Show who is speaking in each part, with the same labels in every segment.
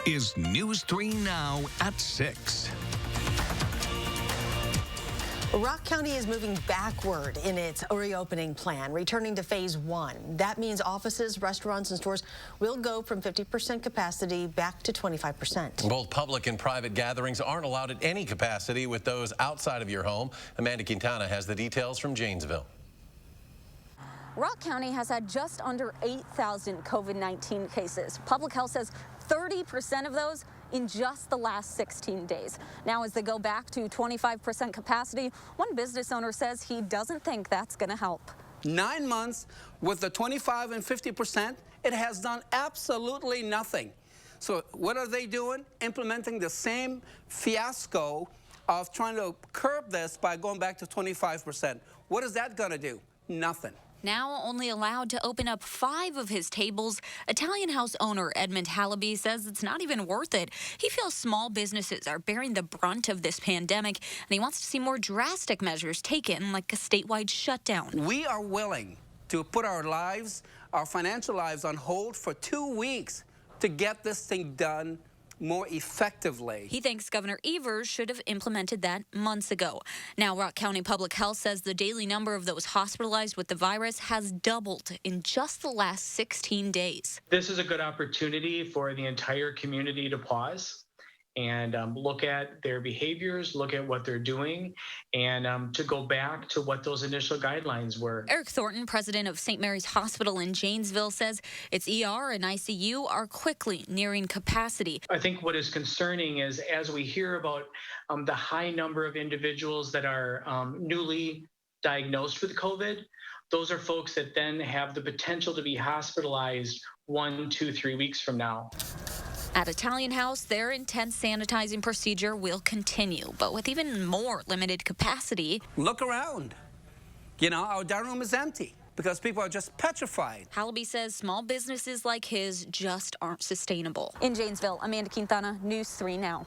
Speaker 1: is News 3 Now at 6.
Speaker 2: Rock County is moving backward in its reopening plan, returning to phase 1. That means offices, restaurants, and stores will go from 50% capacity back to 25%.
Speaker 3: Both public and private gatherings aren't allowed at any capacity, with those outside of your home. Amanda Quintana has the details from Janesville.
Speaker 4: Rock County has had just under 8,000 COVID-19 cases. Public health says 30% of those in just the last 16 days. Now, as they go back to 25% capacity, one business owner says he doesn't think that's going to help.
Speaker 5: 9 months with the 25 and 50%, it has done absolutely nothing. So what are they doing? Implementing the same fiasco of trying to curb this by going back to 25%. What is that going to do? Nothing.
Speaker 4: Now only allowed to open up 5 of his tables, Italian house owner Edmund Hallaby says it's not even worth it. He feels small businesses are bearing the brunt of this pandemic, and he wants to see more drastic measures taken, like a statewide shutdown.
Speaker 5: We are willing to put our lives, our financial lives, on hold for 2 weeks to get this thing done more effectively.
Speaker 4: He thinks Governor Evers should have implemented that months ago. Now, Rock County Public Health says the daily number of those hospitalized with the virus has doubled in just the last 16 days.
Speaker 6: This is a good opportunity for the entire community to pause and look at their behaviors, look at what they're doing, and to go back to what those initial guidelines were.
Speaker 4: Eric Thornton, president of St. Mary's Hospital in Janesville, says its ER and ICU are quickly nearing capacity.
Speaker 6: I think what is concerning is, as we hear about the high number of individuals that are newly diagnosed with COVID, those are folks that then have the potential to be hospitalized 1, 2, 3 weeks from now.
Speaker 4: At Italian House, their intense sanitizing procedure will continue, but with even more limited capacity.
Speaker 5: Look around. You know, our dining room is empty because people are just petrified.
Speaker 4: Hallaby says small businesses like his just aren't sustainable. In Janesville, Amanda Quintana, News 3 Now.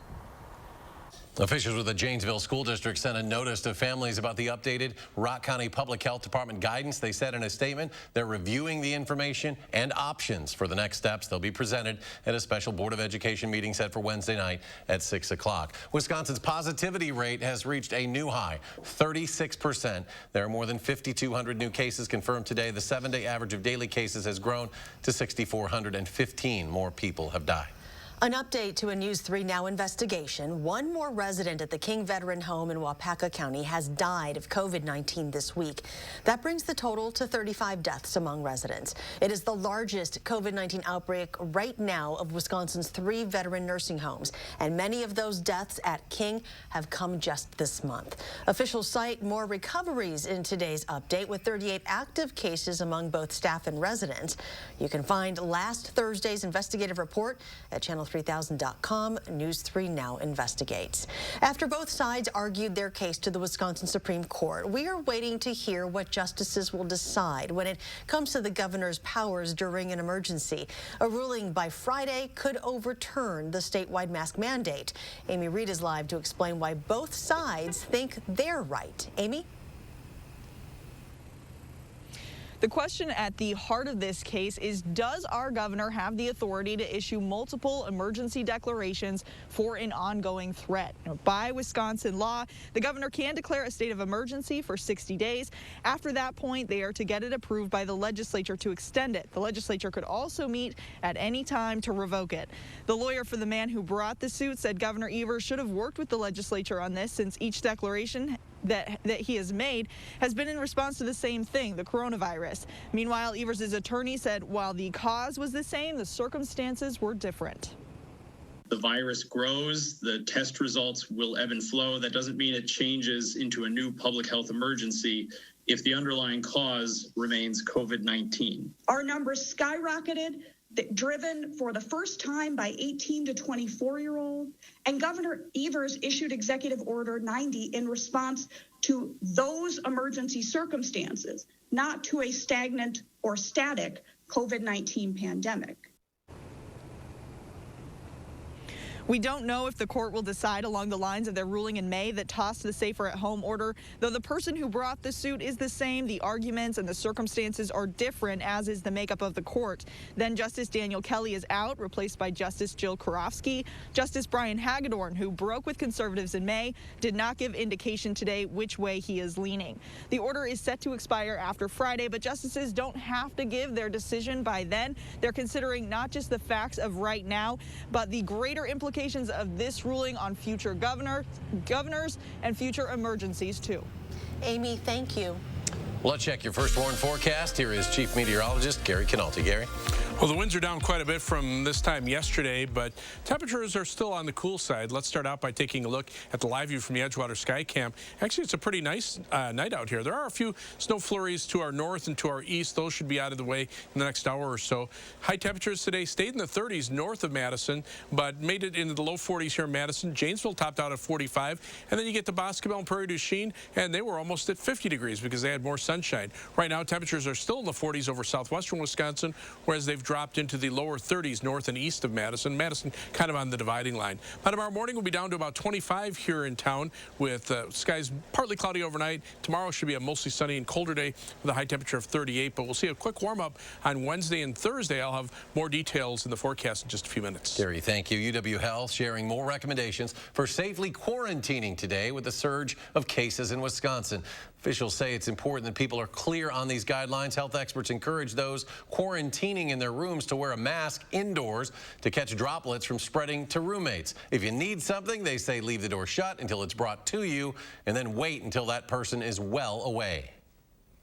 Speaker 3: Officials with the Janesville School District sent a notice to families about the updated Rock County Public Health Department guidance. They said in a statement they're reviewing the information and options for the next steps. They'll be presented at a special Board of Education meeting set for Wednesday night at 6 o'clock. Wisconsin's positivity rate has reached a new high, 36%. There are more than 5,200 new cases confirmed today. The 7-day average of daily cases has grown to 6,415. More people have died.
Speaker 2: An update to a News 3 Now investigation. One more resident at the King Veteran Home in Waupaca County has died of COVID-19 this week. That brings the total to 35 deaths among residents. It is the largest COVID-19 outbreak right now of Wisconsin's 3 veteran nursing homes, and many of those deaths at King have come just this month. Officials cite more recoveries in today's update, with 38 active cases among both staff and residents. You can find last Thursday's investigative report at channel3000.com. News 3 Now investigates. After both sides argued their case to the Wisconsin Supreme Court, we are waiting to hear what justices will decide when it comes to the governor's powers during an emergency. A ruling by Friday could overturn the statewide mask mandate. Amy Reed is live to explain why both sides think they're right. Amy?
Speaker 7: The question at the heart of this case is, does our governor have the authority to issue multiple emergency declarations for an ongoing threat? Now, by Wisconsin law, the governor can declare a state of emergency for 60 days. After that point, they are to get it approved by the legislature to extend it. The legislature could also meet at any time to revoke it. The lawyer for the man who brought the suit said Governor Evers should have worked with the legislature on this, since each declaration that he has made has been in response to the same thing, the coronavirus. Meanwhile, Evers' attorney said while the cause was the same, the circumstances were different.
Speaker 8: The virus grows, the test results will ebb and flow. That doesn't mean it changes into a new public health emergency if the underlying cause remains COVID-19.
Speaker 9: Our numbers skyrocketed, driven for the first time by 18 to 24-year-old. And Governor Evers issued Executive Order 90 in response to those emergency circumstances, not to a stagnant or static COVID-19 pandemic.
Speaker 7: We don't know if the court will decide along the lines of their ruling in May that tossed the safer at home order, though the person who brought the suit is the same. The arguments and the circumstances are different, as is the makeup of the court. Then Justice Daniel Kelly is out, replaced by Justice Jill Karofsky. Justice Brian Hagedorn, who broke with conservatives in May, did not give indication today which way he is leaning. The order is set to expire after Friday, but justices don't have to give their decision by then. They're considering not just the facts of right now, but the greater implications of this ruling on future governors and future emergencies too.
Speaker 2: Amy, thank you.
Speaker 3: Let's check your first warn forecast. Here is Chief Meteorologist Gary Canalti. Gary?
Speaker 10: Well, the winds are down quite a bit from this time yesterday, but temperatures are still on the cool side. Let's start out by taking a look at the live view from the Edgewater Sky Cam. Actually, it's a pretty nice night out here. There are a few snow flurries to our north and to our east. Those should be out of the way in the next hour or so. High temperatures today stayed in the 30s north of Madison, but made it into the low 40s here in Madison. Janesville topped out at 45, and then you get to Boscobel and Prairie du Chien, and they were almost at 50 degrees because they had more sunshine. Right now, temperatures are still in the 40s over southwestern Wisconsin, whereas they've dropped into the lower 30s north and east of Madison. Madison kind of on the dividing line. By tomorrow morning, we'll be down to about 25 here in town with skies partly cloudy overnight. Tomorrow should be a mostly sunny and colder day with a high temperature of 38, but we'll see a quick warm-up on Wednesday and Thursday. I'll have more details in the forecast in just a few minutes.
Speaker 3: Gary, thank you. UW Health sharing more recommendations for safely quarantining today with the surge of cases in Wisconsin. Officials say it's important that people are clear on these guidelines. Health experts encourage those quarantining in their rooms to wear a mask indoors to catch droplets from spreading to roommates. If you need something, they say leave the door shut until it's brought to you, and then wait until that person is well away.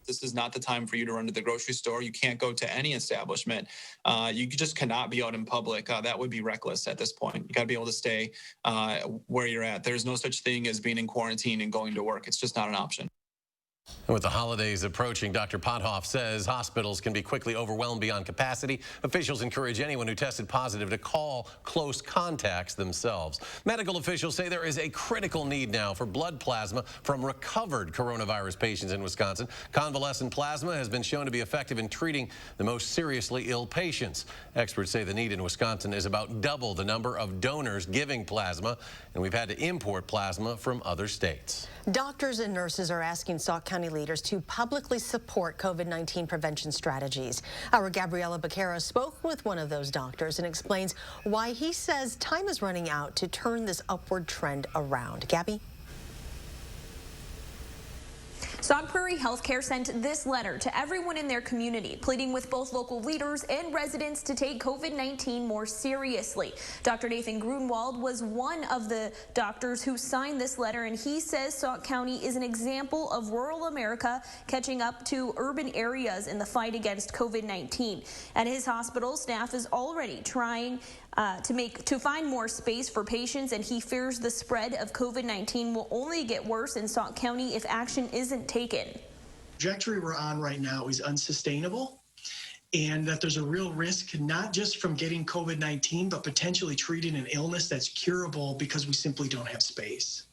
Speaker 11: This is not the time for you to run to the grocery store. You can't go to any establishment. You just cannot be out in public. That would be reckless at this point. You got to be able to stay where you're at. There's no such thing as being in quarantine and going to work. It's just not an option.
Speaker 3: And with the holidays approaching, Dr. Pothoff says hospitals can be quickly overwhelmed beyond capacity. Officials encourage anyone who tested positive to call close contacts themselves. Medical officials say there is a critical need now for blood plasma from recovered coronavirus patients in Wisconsin. Convalescent plasma has been shown to be effective in treating the most seriously ill patients. Experts say the need in Wisconsin is about double the number of donors giving plasma, and we've had to import plasma from other states.
Speaker 2: Doctors and nurses are asking Sauk County leaders to publicly support COVID-19 prevention strategies. Our Gabriela Becerra spoke with one of those doctors and explains why he says time is running out to turn this upward trend around. Gabby?
Speaker 12: Sauk Prairie Healthcare sent this letter to everyone in their community, pleading with both local leaders and residents to take COVID-19 more seriously. Dr. Nathan Grunwald was one of the doctors who signed this letter, and he says Sauk County is an example of rural America catching up to urban areas in the fight against COVID-19. At his hospital, staff is already trying to find more space for patients, and he fears the spread of COVID-19 will only get worse in Sauk County if action isn't taken.
Speaker 13: The trajectory we're on right now is unsustainable, and that there's a real risk not just from getting COVID-19, but potentially treating an illness that's curable because we simply don't have space.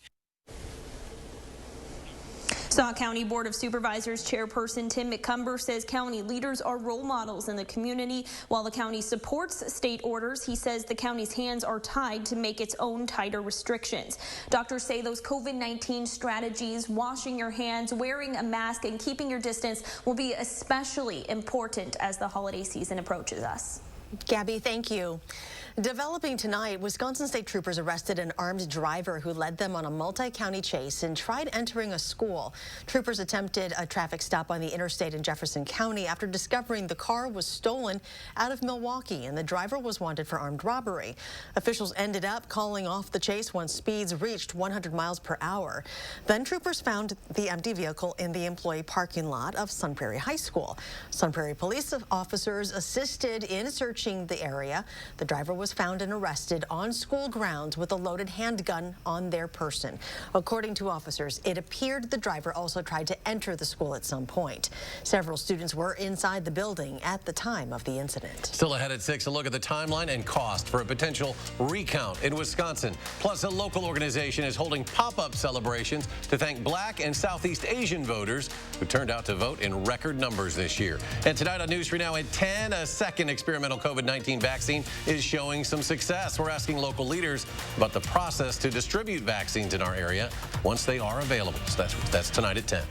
Speaker 12: Sauk County Board of Supervisors Chairperson Tim McCumber says county leaders are role models in the community. While the county supports state orders, he says the county's hands are tied to make its own tighter restrictions. Doctors say those COVID-19 strategies, washing your hands, wearing a mask, and keeping your distance will be especially important as the holiday season approaches us.
Speaker 2: Gabby, thank you. Developing tonight, Wisconsin State Troopers arrested an armed driver who led them on a multi-county chase and tried entering a school. Troopers attempted a traffic stop on the interstate in Jefferson County after discovering the car was stolen out of Milwaukee and the driver was wanted for armed robbery. Officials ended up calling off the chase once speeds reached 100 miles per hour. Then troopers found the empty vehicle in the employee parking lot of Sun Prairie High School. Sun Prairie police officers assisted in searching the area. The driver was found and arrested on school grounds with a loaded handgun on their person. According to officers, it appeared the driver also tried to enter the school at some point. Several students were inside the building at the time of the incident.
Speaker 3: Still ahead at 6, a look at the timeline and cost for a potential recount in Wisconsin. Plus, a local organization is holding pop-up celebrations to thank Black and Southeast Asian voters who turned out to vote in record numbers this year. And tonight on News 3 Now at 10, a second experimental COVID-19 vaccine is showing showing some success. We're asking local leaders about the process to distribute vaccines in our area once they are available. So that's tonight at 10.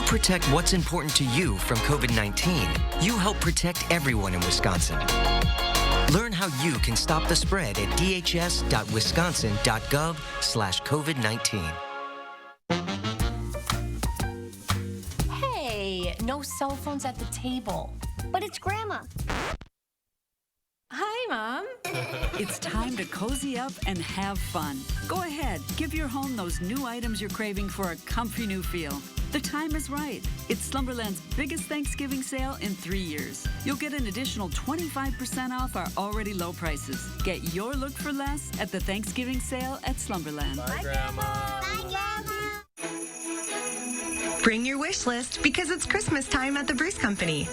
Speaker 14: Protect what's important to you from COVID-19. You help protect everyone in Wisconsin. Learn how you can stop the spread at dhs.wisconsin.gov/COVID-19.
Speaker 15: Hey, no cell phones at the table. But it's Grandma.
Speaker 16: Hi, Mom. It's time to cozy up and have fun. Go ahead, give your home those new items you're craving for a comfy new feel. The time is right. It's Slumberland's biggest Thanksgiving sale in 3 years. You'll get an additional 25% off our already low prices. Get your look for less at the Thanksgiving sale at Slumberland.
Speaker 17: Bye, Grandma.
Speaker 15: Bye, Grandma.
Speaker 18: Bring your wish list because it's Christmas time at the Bruce Company.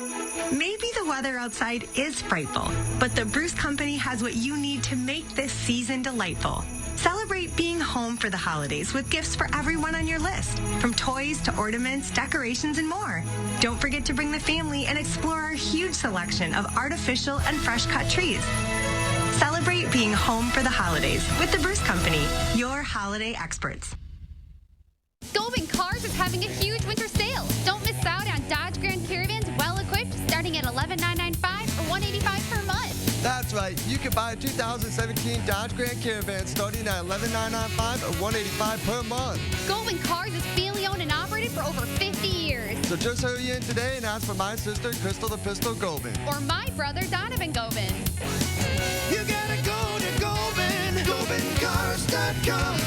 Speaker 18: Maybe the weather outside is frightful, but the Bruce Company has what you need to make this season delightful. Celebrate being home for the holidays with gifts for everyone on your list, from toys to ornaments, decorations, and more. Don't forget to bring the family and explore our huge selection of artificial and fresh-cut trees. Celebrate being home for the holidays with the Bruce Company, your holiday experts.
Speaker 19: Goldman Cars is having a huge winter sale. Don't miss out on Dodge Grand Caravans well-equipped starting at $11,995 or $185 per month.
Speaker 20: That's right. You can buy a 2017 Dodge Grand Caravan starting at $11,995 or $185 per month.
Speaker 19: Goldman Cars is family owned and operated for over 50 years.
Speaker 20: So just hurry in today and ask for my sister, Crystal the Pistol Goldman.
Speaker 19: Or my brother, Donovan Goldman.
Speaker 20: You gotta go to Goldman, GoldmanCars.com.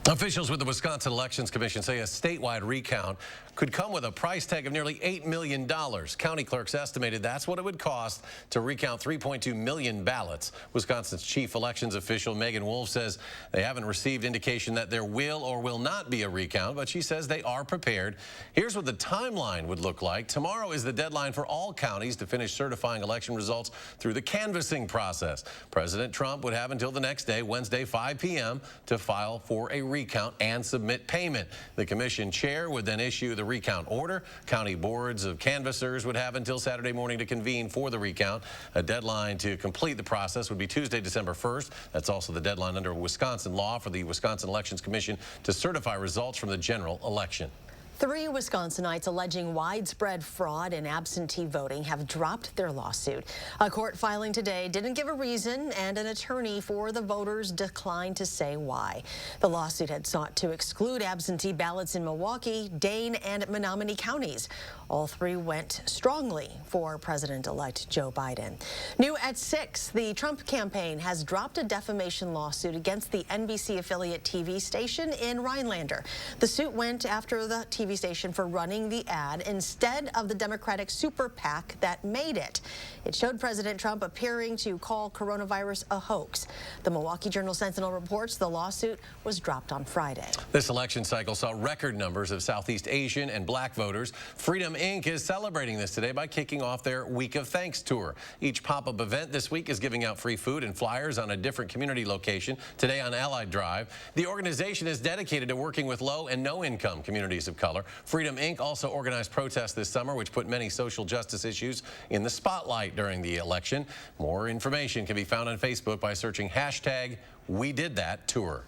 Speaker 3: Officials with the Wisconsin Elections Commission say a statewide recount could come with a price tag of nearly $8 million. County clerks estimated that's what it would cost to recount 3.2 million ballots. Wisconsin's chief elections official, Megan Wolf, says they haven't received indication that there will or will not be a recount, but she says they are prepared. Here's what the timeline would look like. Tomorrow is the deadline for all counties to finish certifying election results through the canvassing process. President Trump would have until the next day, Wednesday, 5 p.m., to file for a recount and submit payment. The commission chair would then issue the recount order. County boards of canvassers would have until Saturday morning to convene for the recount. A deadline to complete the process would be Tuesday, December 1st. That's also the deadline under Wisconsin law for the Wisconsin Elections Commission to certify results from the general election.
Speaker 2: 3 Wisconsinites alleging widespread fraud in absentee voting have dropped their lawsuit. A court filing today didn't give a reason, and an attorney for the voters declined to say why. The lawsuit had sought to exclude absentee ballots in Milwaukee, Dane, and Menominee counties. All 3 went strongly for President-elect Joe Biden. New at 6, the Trump campaign has dropped a defamation lawsuit against the NBC affiliate TV station in Rhinelander. The suit went after the TV station for running the ad instead of the Democratic super PAC that made it. It showed President Trump appearing to call coronavirus a hoax. The Milwaukee Journal-Sentinel reports the lawsuit was dropped on Friday.
Speaker 3: This election cycle saw record numbers of Southeast Asian and Black voters. Freedom Inc. is celebrating this today by kicking off their Week of Thanks tour. Each pop-up event this week is giving out free food and flyers on a different community location. Today on Allied Drive, the organization is dedicated to working with low and no-income communities of color. Freedom Inc. also organized protests this summer, which put many social justice issues in the spotlight during the election. More information can be found on Facebook by searching #WeDidThatTour.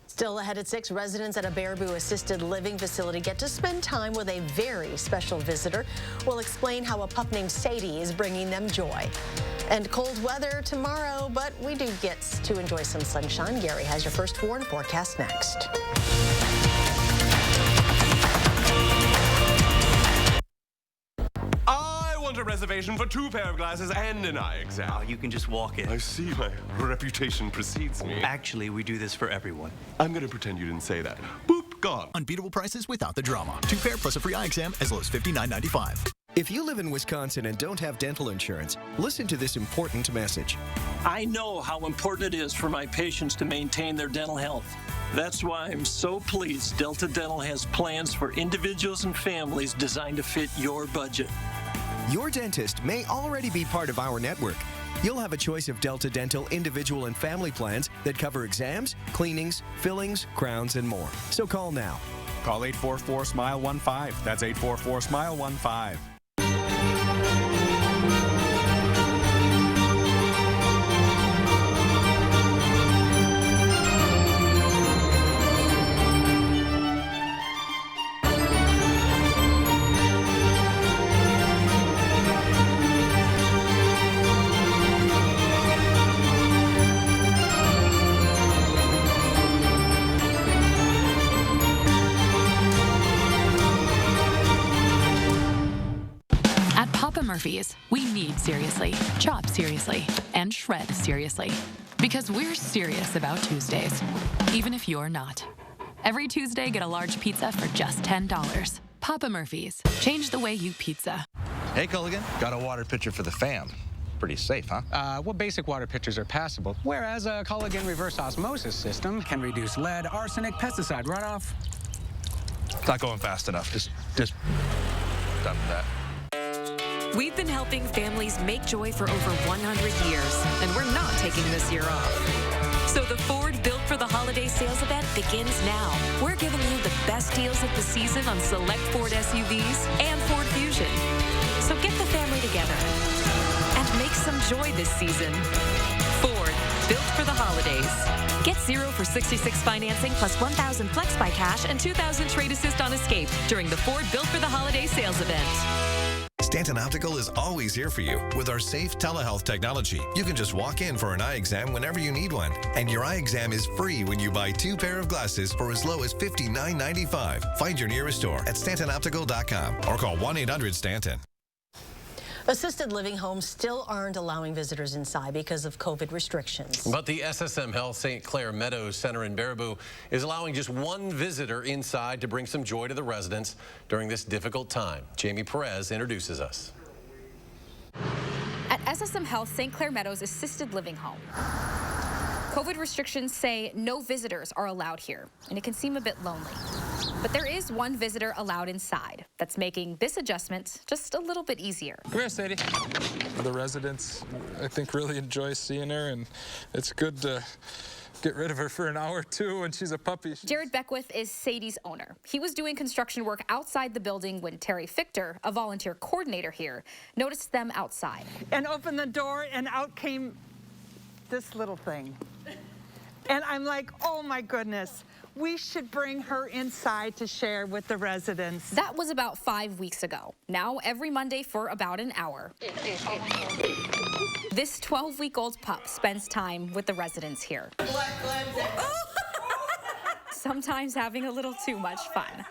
Speaker 2: Still ahead at 6, residents at a Baraboo assisted living facility get to spend time with a very special visitor. We'll explain how a pup named Sadie is bringing them joy. And cold weather tomorrow, but we do get to enjoy some sunshine. Gary has your first warn forecast next.
Speaker 21: A reservation for 2 pair of glasses and an eye exam.
Speaker 22: Oh, you can just walk in.
Speaker 21: I see, my reputation precedes me.
Speaker 22: Actually, we do this for everyone.
Speaker 21: I'm gonna pretend you didn't say that. Boop, gone.
Speaker 23: Unbeatable prices without the drama. 2 pair plus a free eye exam as low as $59.95.
Speaker 1: If you live in Wisconsin and don't have dental insurance, listen to this important message.
Speaker 17: I know how important it is for my patients to maintain their dental health. That's why I'm so pleased Delta Dental has plans for individuals and families designed to fit your budget.
Speaker 1: Your dentist may already be part of our network. You'll have a choice of Delta Dental individual and family plans that cover exams, cleanings, fillings, crowns, and more. So call now.
Speaker 23: Call 844-SMILE-15. That's 844-SMILE-15.
Speaker 24: Murphy's, we need seriously, chop seriously, and shred seriously. Because we're serious about Tuesdays, even if you're not. Every Tuesday, get a large pizza for just $10. Papa Murphy's. Change the way you pizza.
Speaker 25: Hey, Culligan. Got a water pitcher for the fam. Pretty safe, huh?
Speaker 26: Well, basic water pitchers are passable, whereas a Culligan reverse osmosis system can reduce lead, arsenic, pesticide runoff.
Speaker 25: It's not going fast enough. Just done with that.
Speaker 27: We've been helping families make joy for over 100 years, and we're not taking this year off. So the Ford Built for the Holiday sales event begins now. We're giving you the best deals of the season on select Ford SUVs and Ford Fusion. So get the family together and make some joy this season. Ford Built for the Holidays. Get 0 for 66 financing plus $1,000 flex by cash and $2,000 trade assist on Escape during the Ford Built for the Holiday sales event.
Speaker 28: Stanton Optical is always here for you with our safe telehealth technology. You can just walk in for an eye exam whenever you need one. And your eye exam is free when you buy 2 pair of glasses for as low as $59.95. Find your nearest store at StantonOptical.com or call 1-800-STANTON.
Speaker 2: Assisted living homes still aren't allowing visitors inside because of COVID restrictions.
Speaker 3: But the SSM Health St. Clair Meadows Center in Baraboo is allowing just one visitor inside to bring some joy to the residents during this difficult time. Jamie Perez introduces us.
Speaker 29: At SSM Health St. Clair Meadows Assisted Living Home, COVID restrictions say no visitors are allowed here, and it can seem a bit lonely. But there is one visitor allowed inside that's making this adjustment just a little bit easier.
Speaker 30: Come here, Sadie. The residents, I think, really enjoy seeing her, and it's good to get rid of her for an hour or two when she's a puppy.
Speaker 29: Jared Beckwith is Sadie's owner. He was doing construction work outside the building when Terry Fichter, a volunteer coordinator here, noticed them outside.
Speaker 31: And opened the door, and out came this little thing. And I'm like, oh my goodness, we should bring her inside to share with the residents.
Speaker 29: That was about 5 weeks ago. Now, every Monday for about an hour. This 12-week-old pup spends time with the residents here. Sometimes having a little too much fun.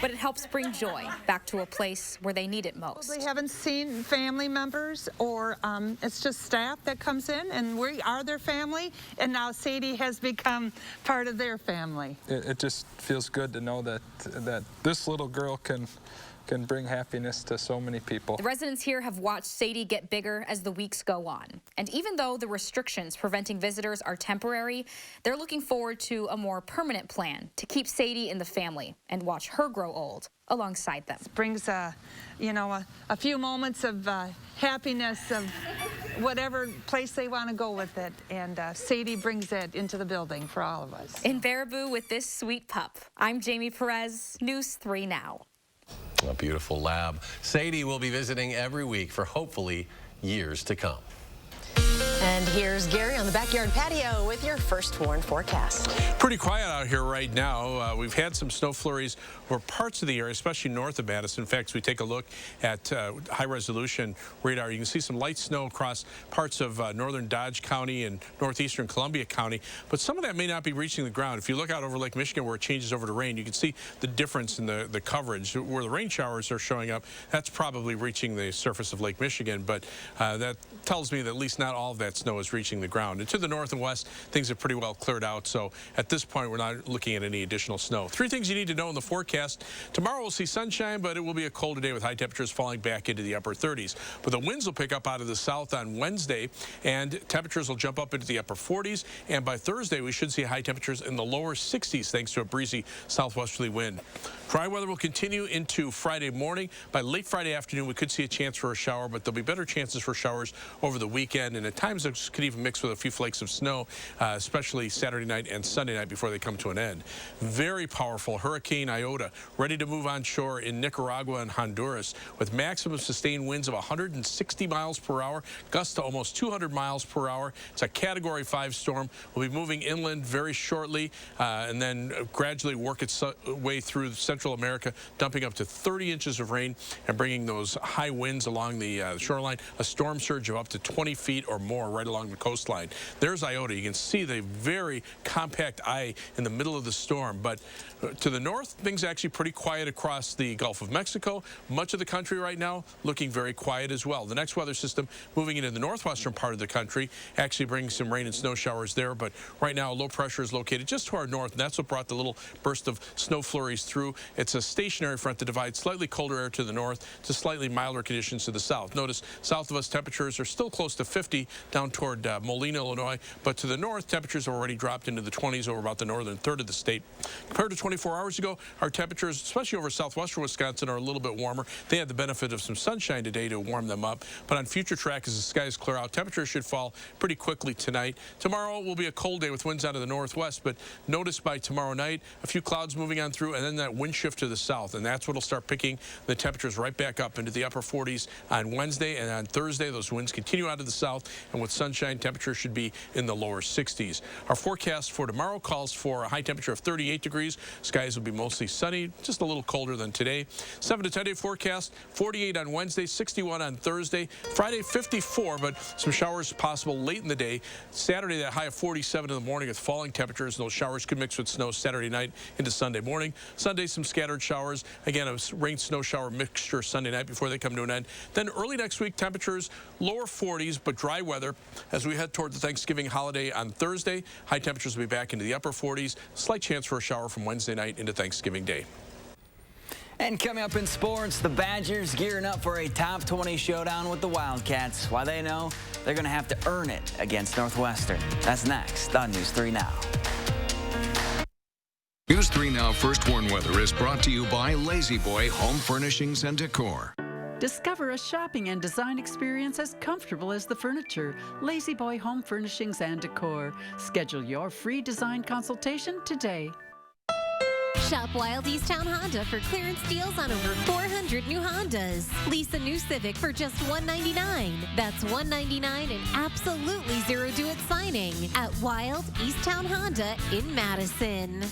Speaker 29: But it helps bring joy back to a place where they need it most.
Speaker 31: They haven't seen family members, or it's just staff that comes in, and we are their family, and now Sadie has become part of their family.
Speaker 30: It just feels good to know that this little girl can bring happiness to so many people.
Speaker 29: The residents here have watched Sadie get bigger as the weeks go on. And even though the restrictions preventing visitors are temporary, they're looking forward to a more permanent plan to keep Sadie in the family and watch her grow old alongside them.
Speaker 31: It brings a few moments of happiness of whatever place they want to go with it. And Sadie brings that into the building for all of us.
Speaker 29: In Baraboo with this sweet pup, I'm Jamie Perez, News 3 Now.
Speaker 3: A beautiful lab. Sadie will be visiting every week for hopefully years to come.
Speaker 2: And here's Gary on the backyard patio with your first warn forecast.
Speaker 10: Pretty quiet out here right now. We've had some snow flurries over parts of the area, especially north of Madison. In fact, as we take a look at high-resolution radar, you can see some light snow across parts of northern Dodge County and northeastern Columbia County. But some of that may not be reaching the ground. If you look out over Lake Michigan where it changes over to rain, you can see the difference in the coverage. Where the rain showers are showing up, that's probably reaching the surface of Lake Michigan. But that tells me that at least not all of that that snow is reaching the ground. And to the north and west, things have pretty well cleared out. So at this point, we're not looking at any additional snow. 3 things you need to know in the forecast. Tomorrow we'll see sunshine, but it will be a colder day with high temperatures falling back into the upper 30s. But the winds will pick up out of the south on Wednesday, and temperatures will jump up into the upper 40s. And by Thursday, we should see high temperatures in the lower 60s thanks to a breezy southwesterly wind. Dry weather will continue into Friday morning. By late Friday afternoon, we could see a chance for a shower, but there'll be better chances for showers over the weekend. And at times, those could even mix with a few flakes of snow, especially Saturday night and Sunday night before they come to an end. Very powerful Hurricane Iota ready to move on shore in Nicaragua and Honduras with maximum sustained winds of 160 miles per hour, gusts to almost 200 miles per hour. It's a Category 5 storm. We'll be moving inland very shortly and then gradually work its way through Central America, dumping up to 30 inches of rain and bringing those high winds along the shoreline, a storm surge of up to 20 feet or more right along the coastline. There's Iota. You can see the very compact eye in the middle of the storm, but to the north, things are actually pretty quiet across the Gulf of Mexico. Much of the country right now looking very quiet as well. The next weather system moving into the northwestern part of the country actually brings some rain and snow showers there, but right now low pressure is located just to our north, and that's what brought the little burst of snow flurries through. It's a stationary front that divides slightly colder air to the north to slightly milder conditions to the south. Notice south of us temperatures are still close to 50 down toward Moline, Illinois, but to the north temperatures have already dropped into the 20s over about the northern third of the state. Compared to 24 hours ago, our temperatures, especially over southwestern Wisconsin, are a little bit warmer. They had the benefit of some sunshine today to warm them up, but on future track, as the skies clear out, temperatures should fall pretty quickly tonight. Tomorrow will be a cold day with winds out of the northwest, but notice by tomorrow night, a few clouds moving on through, and then that wind shift to the south, and that's what will start picking the temperatures right back up into the upper 40s on Wednesday, and on Thursday, those winds continue out of the south, and with sunshine, temperatures should be in the lower 60s. Our forecast for tomorrow calls for a high temperature of 38 degrees. Skies will be mostly sunny, just a little colder than today. 7 to 10 day forecast, 48 on Wednesday, 61 on Thursday. Friday, 54, but some showers possible late in the day. Saturday, that high of 47 in the morning with falling temperatures, and those showers could mix with snow Saturday night into Sunday morning. Sunday, some scattered showers. Again, a rain-snow shower mixture Sunday night before they come to an end. Then early next week, temperatures lower 40s, but dry weather as we head toward the Thanksgiving holiday on Thursday. High temperatures will be back into the upper 40s. Slight chance for a shower from Wednesday night into Thanksgiving Day.
Speaker 4: And coming up in sports, the Badgers gearing up for a top 20 showdown with the Wildcats. Why they know they're going to have to earn it against Northwestern. That's next on News 3 Now.
Speaker 5: News 3 Now First Warn Weather is brought to you by Lazy Boy Home Furnishings and Decor.
Speaker 6: Discover a shopping and design experience as comfortable as the furniture. Lazy Boy Home Furnishings and Decor. Schedule your free design consultation today.
Speaker 7: Shop Wild Easttown Honda for clearance deals on over 400 new Hondas. Lease a new Civic for just $199. That's $199 and absolutely zero due-it signing at Wild Easttown Honda in Madison.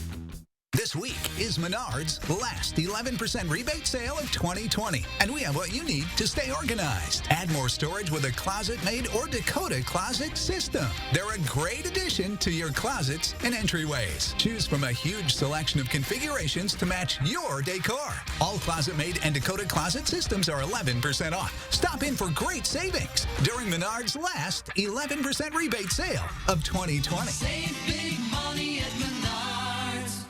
Speaker 8: This week is Menard's last 11% rebate sale of 2020. And we have what you need to stay organized. Add more storage with a closet-made or Dakota closet system. They're a great addition to your closets and entryways. Choose from a huge selection of configurations to match your decor. All closet-made and Dakota closet systems are 11% off. Stop in for great savings during Menard's last 11% rebate sale of 2020.
Speaker 9: Save big money at Menard's.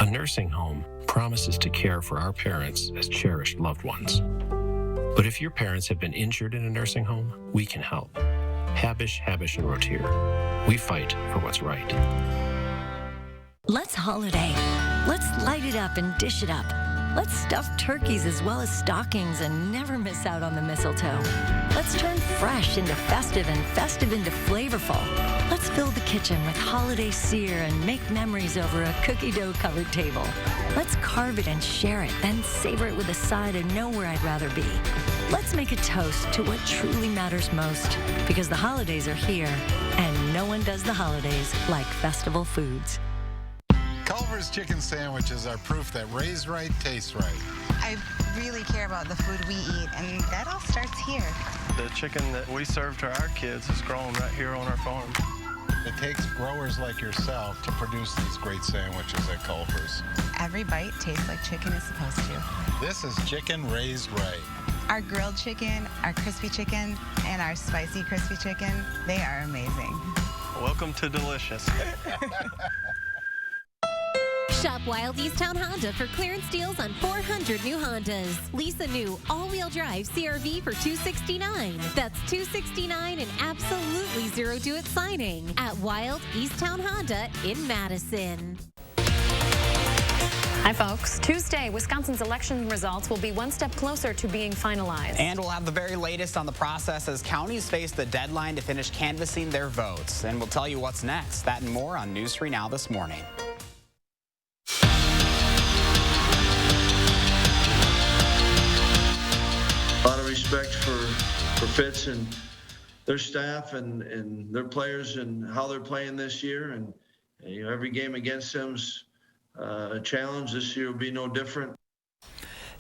Speaker 11: A nursing home promises to care for our parents as cherished loved ones. But if your parents have been injured in a nursing home, we can help. Habish, and Rotier. We fight for what's right.
Speaker 12: Let's holiday. Let's light it up and dish it up. Let's stuff turkeys as well as stockings and never miss out on the mistletoe. Let's turn fresh into festive and festive into flavorful. Let's fill the kitchen with holiday sear and make memories over a cookie dough covered table. Let's carve it and share it, then savor it with a side and know where I'd rather be. Let's make a toast to what truly matters most, because the holidays are here, and no one does the holidays like Festival Foods.
Speaker 13: Culver's chicken sandwiches are proof that raised right tastes right.
Speaker 14: I really care about the food we eat, and that all starts here.
Speaker 16: The chicken that we serve to our kids is grown right here on our farm.
Speaker 13: It takes growers like yourself to produce these great sandwiches at Culver's.
Speaker 14: Every bite tastes like chicken is supposed to.
Speaker 13: This is chicken raised right.
Speaker 14: Our grilled chicken, our crispy chicken, and our spicy crispy chicken, they are amazing.
Speaker 16: Welcome to delicious.
Speaker 7: Shop Wild Easttown Honda for clearance deals on 400 new Hondas. Lease a new all-wheel drive CR-V for $269. That's $269 and absolutely zero do-it signing at Wild Easttown Honda in Madison.
Speaker 1: Hi, folks. Tuesday, Wisconsin's election results will be one step closer to being finalized.
Speaker 15: And we'll have the very latest on the process as counties face the deadline to finish canvassing their votes. And we'll tell you what's next. That and more on News 3 Now this morning.
Speaker 17: A lot of respect for Fitz and their staff and their players and how they're playing this year. And you know, every game against them's a challenge. This year will be no different.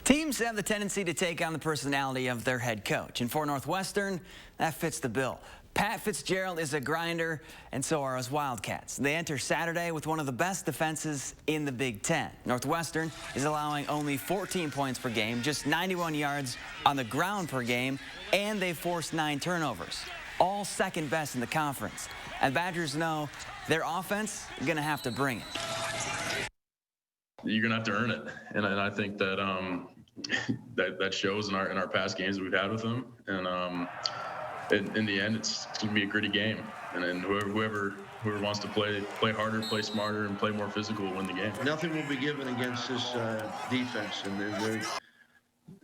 Speaker 4: Teams have the tendency to take on the personality of their head coach. And for Northwestern, that fits the bill. Pat Fitzgerald is a grinder, and so are his Wildcats. They enter Saturday with one of the best defenses in the Big Ten. Northwestern is allowing only 14 points per game, just 91 yards on the ground per game, and they forced 9 turnovers, all second best in the conference. And Badgers know their offense is going to have to bring it.
Speaker 18: You're going to have to earn it, and I think that that shows in our past games that we've had with them. And in the end, it's going to be a gritty game, and then whoever wants to play harder, play smarter, and play more physical will win the game.
Speaker 17: Nothing will be given against this defense, and they're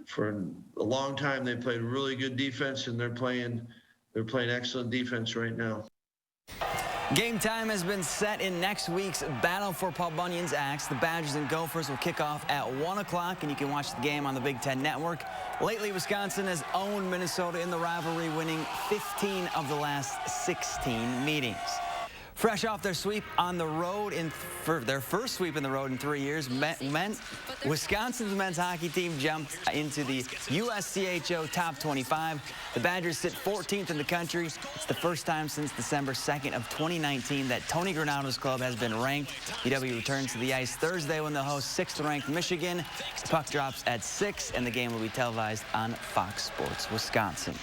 Speaker 17: for a long time they played really good defense, and they're playing excellent defense right now.
Speaker 4: Game time has been set in next week's Battle for Paul Bunyan's Axe. The Badgers and Gophers will kick off at 1 o'clock, and you can watch the game on the Big Ten Network. Lately, Wisconsin has owned Minnesota in the rivalry, winning 15 of the last 16 meetings. Fresh off their sweep on the road for their first sweep in the road in 3 years, Wisconsin's men's hockey team jumped into the USCHO top 25. The Badgers sit 14th in the country. It's the first time since December 2nd of 2019 that Tony Granato's club has been ranked. UW returns to the ice Thursday when they'll host 6th-ranked Michigan. The puck drops at 6, and the game will be televised on Fox Sports Wisconsin.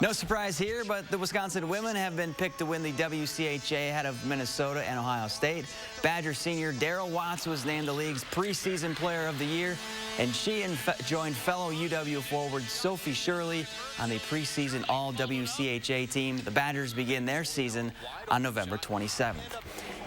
Speaker 4: No surprise here, but the Wisconsin women have been picked to win the WCHA ahead of Minnesota and Ohio State. Badger senior Daryl Watts was named the league's preseason player of the year, and she joined fellow UW forward Sophie Shirley on the preseason all-WCHA team. The Badgers begin their season on November 27th.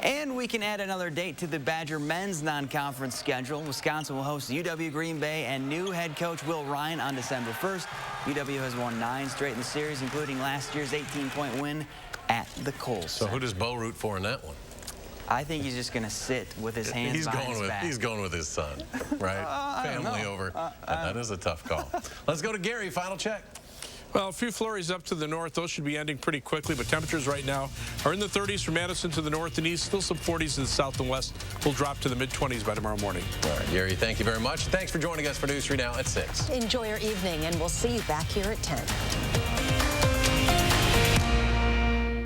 Speaker 4: And we can add another date to the Badger men's non-conference schedule. Wisconsin will host UW Green Bay and new head coach Will Ryan on December 1st. UW has won 9 straight in the series, including last year's 18-point win at the Kohl
Speaker 3: So who does Bo root for in that one?
Speaker 4: I think he's just going to sit with his hands behind his back.
Speaker 3: He's going with his son, right? Family over. That is a tough call. Let's go to Gary. Final check.
Speaker 10: Well, a few flurries up to the north. Those should be ending pretty quickly, but temperatures right now are in the 30s from Madison to the north and east. Still some 40s in the south and west. Will drop to the mid-20s by tomorrow morning.
Speaker 3: All right, Gary, thank you very much. Thanks for joining us for News 3 Now at 6.
Speaker 2: Enjoy your evening, and we'll see you back here at 10.